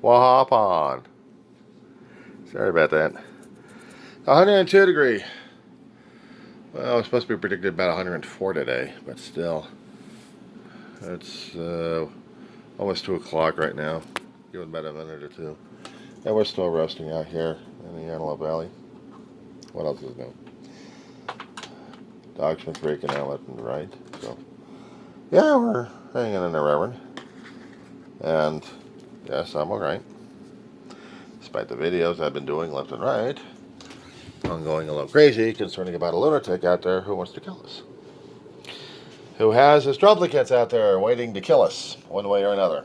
We'll hop on. Sorry about that. 102 degree. Well, it's supposed to be predicted about 104 today, but still. It's almost 2 o'clock right now. Give it about a minute or two. And we're still roasting out here in the Antelope Valley. What else is new? Dog's been freaking out left and right. So, yeah, we're hanging in there, Reverend. And, yes, I'm alright. Despite the videos I've been doing left and right, I'm going a little crazy concerning about a lunatic out there who wants to kill us. Who has his duplicates out there waiting to kill us, one way or another.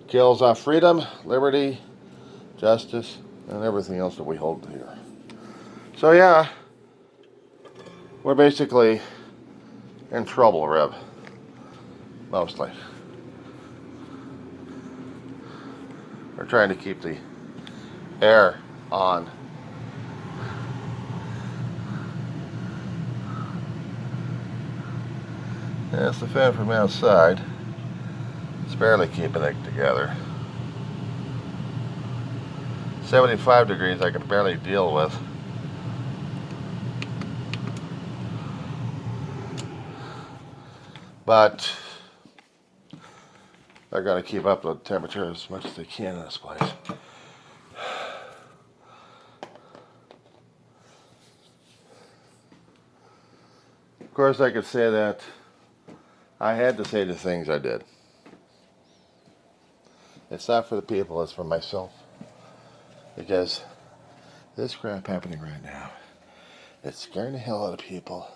Kills our freedom, liberty, justice, and everything else that we hold here. So yeah, we're basically in trouble, Rev. Mostly. We're trying to keep the air on. That's the fan from outside. It's barely keeping it together. 75 degrees I can barely deal with. But they're going to keep up the temperature as much as they can in this place. Of course, I could say that I had to say the things I did. It's not for the people, it's for myself. Because this crap happening right now, it's scaring the hell out of people.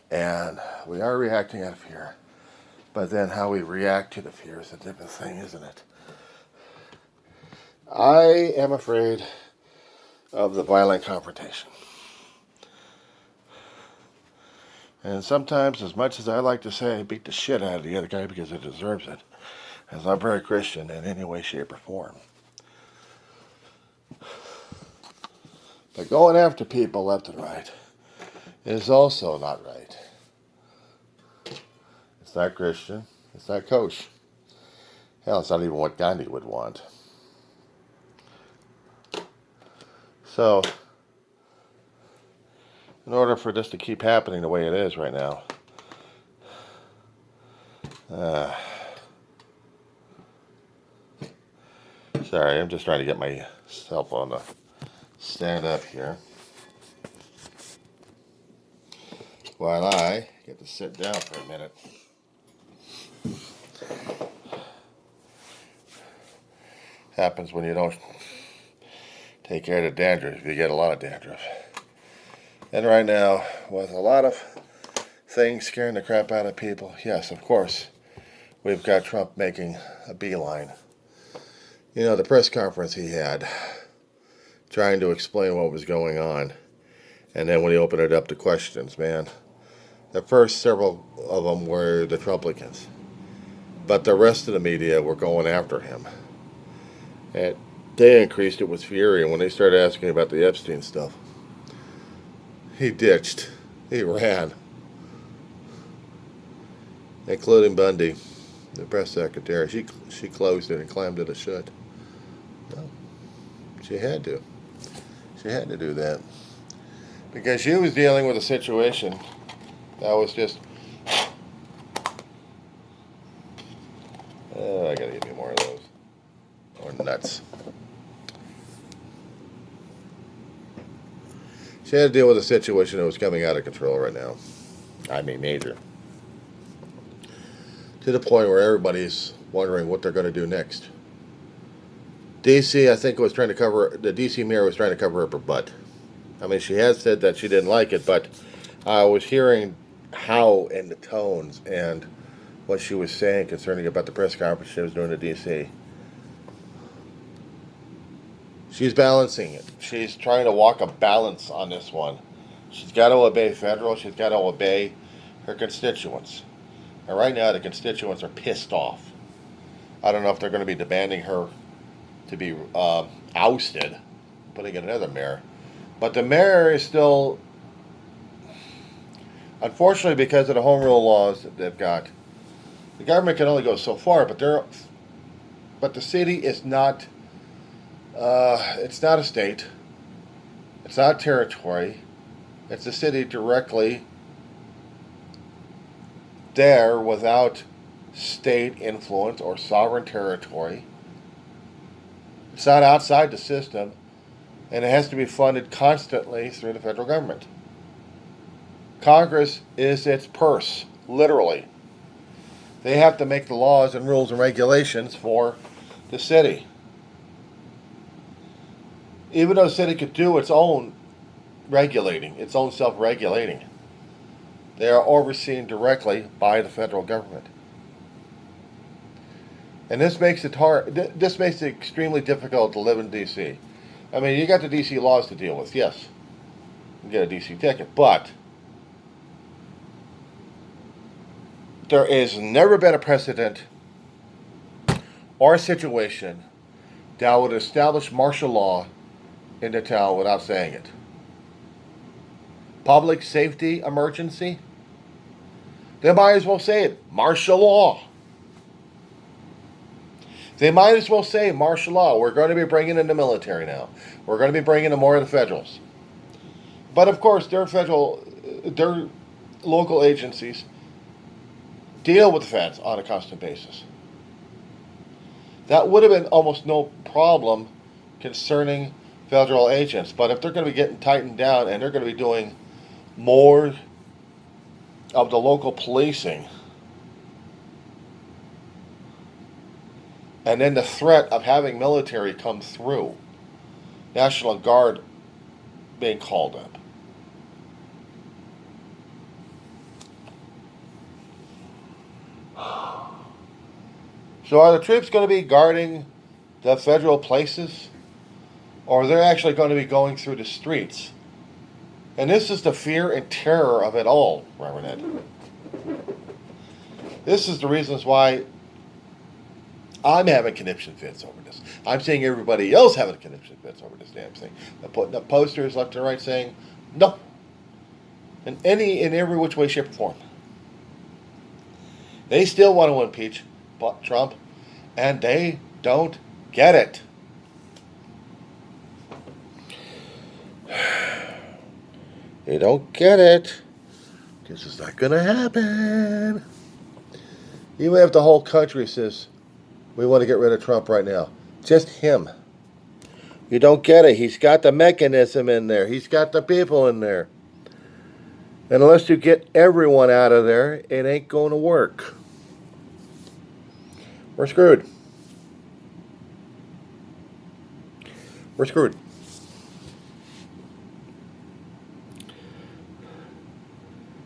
And we are reacting out of fear. But then how we react to the fear is a different thing, isn't it? I am afraid of the violent confrontation. And sometimes, as much as I like to say, I beat the shit out of the other guy because he deserves it, as I'm very Christian in any way, shape, or form. But going after people left and right is also not right. It's not Christian. It's not kosher. Hell, it's not even what Gandhi would want. So, in order for this to keep happening the way it is right now, sorry, I'm just trying to get myself on the stand up here while I get to sit down for a minute. Happens when you don't take care of the dandruff. You get a lot of dandruff. And right now, with a lot of things scaring the crap out of people, yes, of course, we've got Trump making a beeline. You know, the press conference he had, trying to explain what was going on. And then when he opened it up to questions, man, the first several of them were the Trumplicans. But the rest of the media were going after him. And they increased it with fury. And when they started asking about the Epstein stuff, he ditched. He ran. Including Bundy, the press secretary. She closed it and clammed it shut. No, she had to. She had to do that. Because she was dealing with a situation that was just... Oh, I gotta give me more of those. Or nuts. She had to deal with a situation that was coming out of control right now. I mean, major. To the point where everybody's wondering what they're going to do next. DC, I think, was trying to cover... The DC mayor was trying to cover up her butt. I mean, she had said that she didn't like it, but I was hearing how and the tones and what she was saying concerning about the press conference she was doing at DC. She's balancing it. She's trying to walk a balance on this one. She's got to obey federal. She's got to obey her constituents. And right now, the constituents are pissed off. I don't know if they're going to be demanding her to be ousted, putting in another mayor. But the mayor is still, unfortunately, because of the home rule laws that they've got, the government can only go so far, but But the city is not, it's not a state. It's not a territory. It's a city directly there without state influence or sovereign territory. It's not outside the system, and it has to be funded constantly through the federal government. Congress is its purse, literally. They have to make the laws and rules and regulations for the city. Even though the city could do its own regulating, its own self-regulating, they are overseen directly by the federal government. And this makes it hard. This makes it extremely difficult to live in D.C. I mean, you got the D.C. laws to deal with, yes. You get a D.C. ticket, but there has never been a precedent or a situation that would establish martial law in the town without saying it. Public safety emergency? They might as well say it. Martial law. They might as well say martial law. We're going to be bringing in the military now. We're going to be bringing in more of the federals. But of course, their local agencies deal with the feds on a constant basis. That would have been almost no problem concerning federal agents. But if they're going to be getting tightened down and they're going to be doing more of the local policing, and then the threat of having military come through, National Guard being called up. So are the troops going to be guarding the federal places? Or are they actually going to be going through the streets? And this is the fear and terror of it all, Reverend Ed. This is the reasons why I'm having conniption fits over this. I'm seeing everybody else having conniption fits over this damn thing. They're putting up posters left and right saying, no. In every which way, shape, or form. They still want to impeach Trump, and they don't get it. They don't get it. This is not going to happen. Even if the whole country says, we want to get rid of Trump right now. Just him. You don't get it. He's got the mechanism in there. He's got the people in there. And unless you get everyone out of there, it ain't going to work. We're screwed. We're screwed.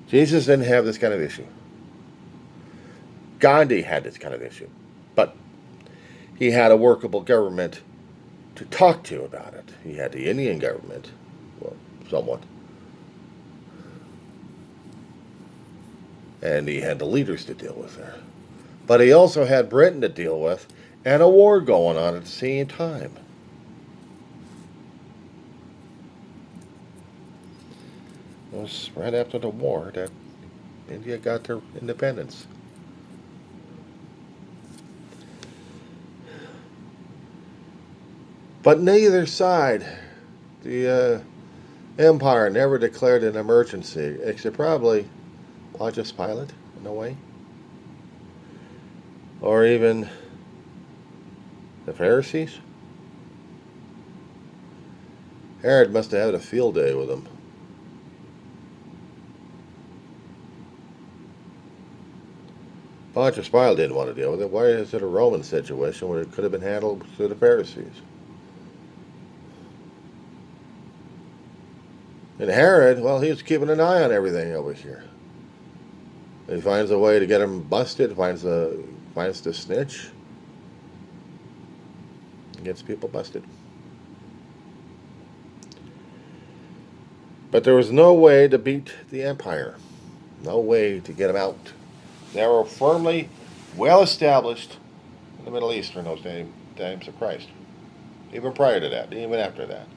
Jesus didn't have this kind of issue. Gandhi had this kind of issue. But he had a workable government to talk to about it. He had the Indian government, well, somewhat. And he had the leaders to deal with there. But he also had Britain to deal with and a war going on at the same time. It was right after the war that India got their independence. But neither side, the empire never declared an emergency, except probably Pontius Pilate, in a way. Or even the Pharisees. Herod must have had a field day with them. Pontius Pilate didn't want to deal with it. Why is it a Roman situation where it could have been handled through the Pharisees? And Herod, well, he was keeping an eye on everything over here. He finds a way to get him busted, finds the snitch, and gets people busted. But there was no way to beat the empire. No way to get him out. They were firmly, well established in the Middle East in those times of Christ. Even prior to that, even after that.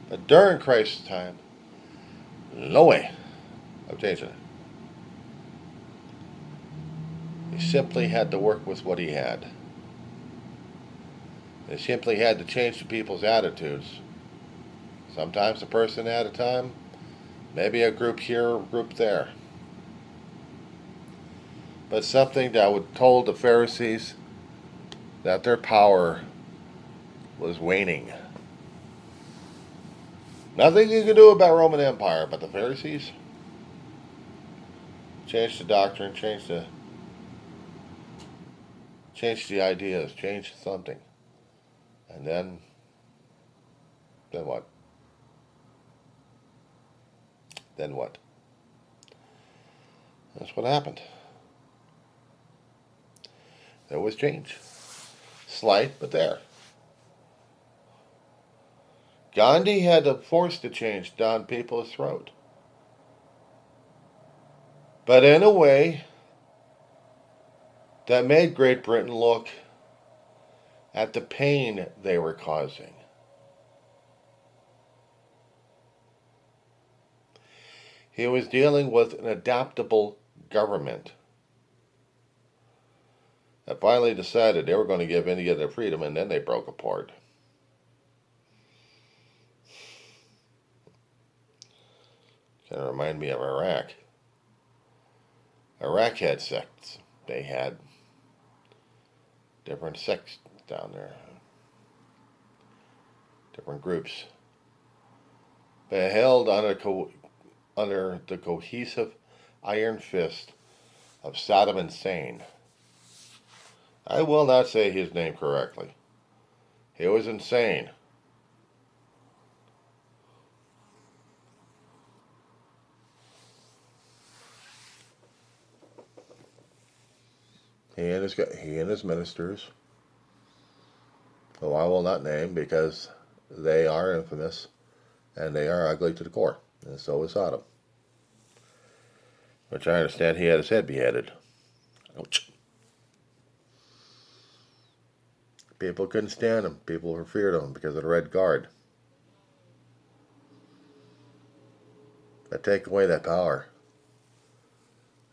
But during Christ's time, no way of changing it. He simply had to work with what he had. They simply had to change the people's attitudes. Sometimes a person at a time, maybe a group here, a group there. But something that would told the Pharisees that their power was waning. Nothing you could do about Roman Empire, but the Pharisees changed the doctrine, changed the ideas, changed something. And then what? Then what? That's what happened. There was change. Slight, but there. Gandhi had to force the change down people's throat. But in a way that made Great Britain look at the pain they were causing. He was dealing with an adaptable government that finally decided they were going to give India their freedom, and then they broke apart. Kind of remind me of Iraq. Iraq had sects. They had different sects down there, different groups. They held under the cohesive iron fist of Saddam Hussein. I will not say his name correctly. He was insane. He and his ministers, who I will not name because they are infamous and they are ugly to the core, and so is Sodom. Which I understand he had his head beheaded. Ouch. People couldn't stand him. People were feared of him because of the Red Guard. But take away that power,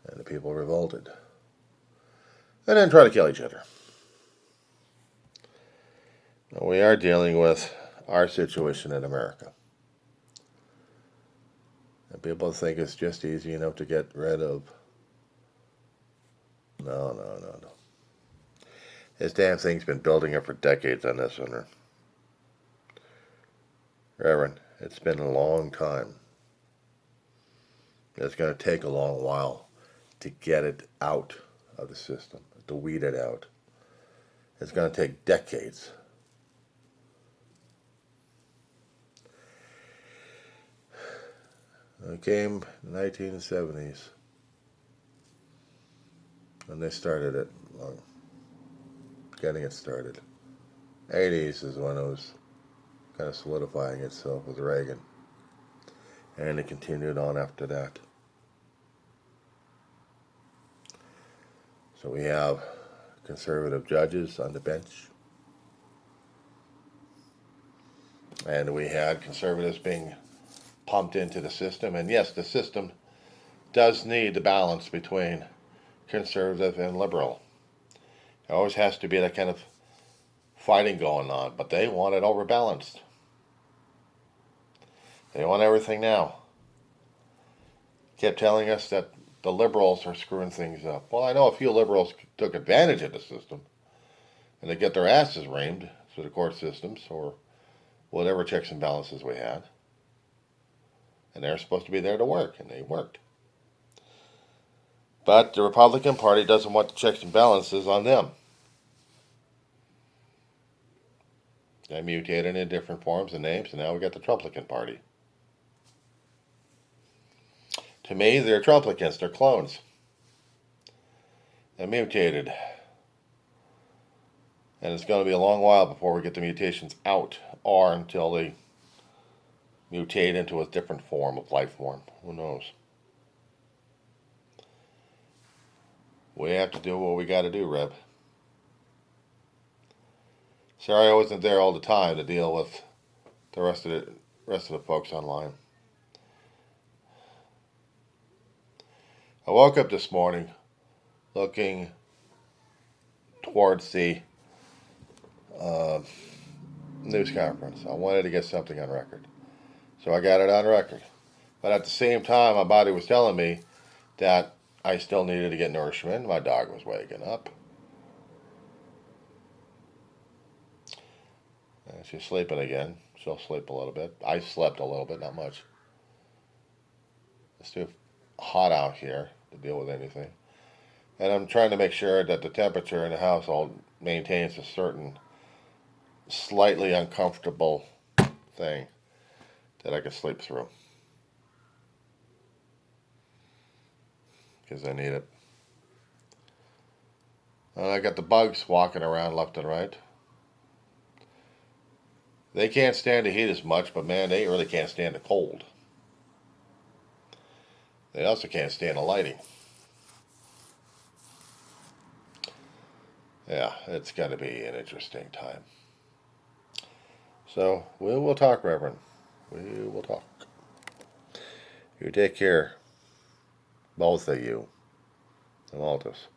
and the people revolted. And then try to kill each other. Now, we are dealing with our situation in America. And people think it's just easy enough to get rid of. No. This damn thing's been building up for decades on this one. Reverend, it's been a long time. It's going to take a long while to get it out of the system, to weed it out. It's going to take decades. It came in the 1970s, and they started it, getting it started. 80s is when it was kind of solidifying itself with Reagan, and it continued on after that. So we have conservative judges on the bench, and we had conservatives being pumped into the system. And yes, the system does need the balance between conservative and liberal. There always has to be that kind of fighting going on, but they want it overbalanced. They want everything now. Kept telling us that the liberals are screwing things up. Well, I know a few liberals took advantage of the system, and they get their asses reamed through the court systems or whatever checks and balances we had. And they're supposed to be there to work, and they worked. But the Republican Party doesn't want the checks and balances on them. They mutated in different forms and names, and now we got the Trumplican Party. To me, they're Trumplicans, they're clones. They're mutated. And it's going to be a long while before we get the mutations out, or until they mutate into a different form of life form. Who knows? We have to do what we got to do, Reb. Sorry I wasn't there all the time to deal with the rest of the folks online. I woke up this morning looking towards the news conference. I wanted to get something on record. So I got it on record. But at the same time, my body was telling me that I still needed to get nourishment. My dog was waking up. And she's sleeping again. She'll sleep a little bit. I slept a little bit, not much. It's too hot out here to deal with anything. And I'm trying to make sure that the temperature in the household maintains a certain slightly uncomfortable thing that I can sleep through. Because I need it. And I got the bugs walking around left and right. They can't stand the heat as much, but man, they really can't stand the cold. They also can't stand the lighting. Yeah, it's going to be an interesting time. So, we will talk, Reverend. We will talk. You take care, both of you, and all of us.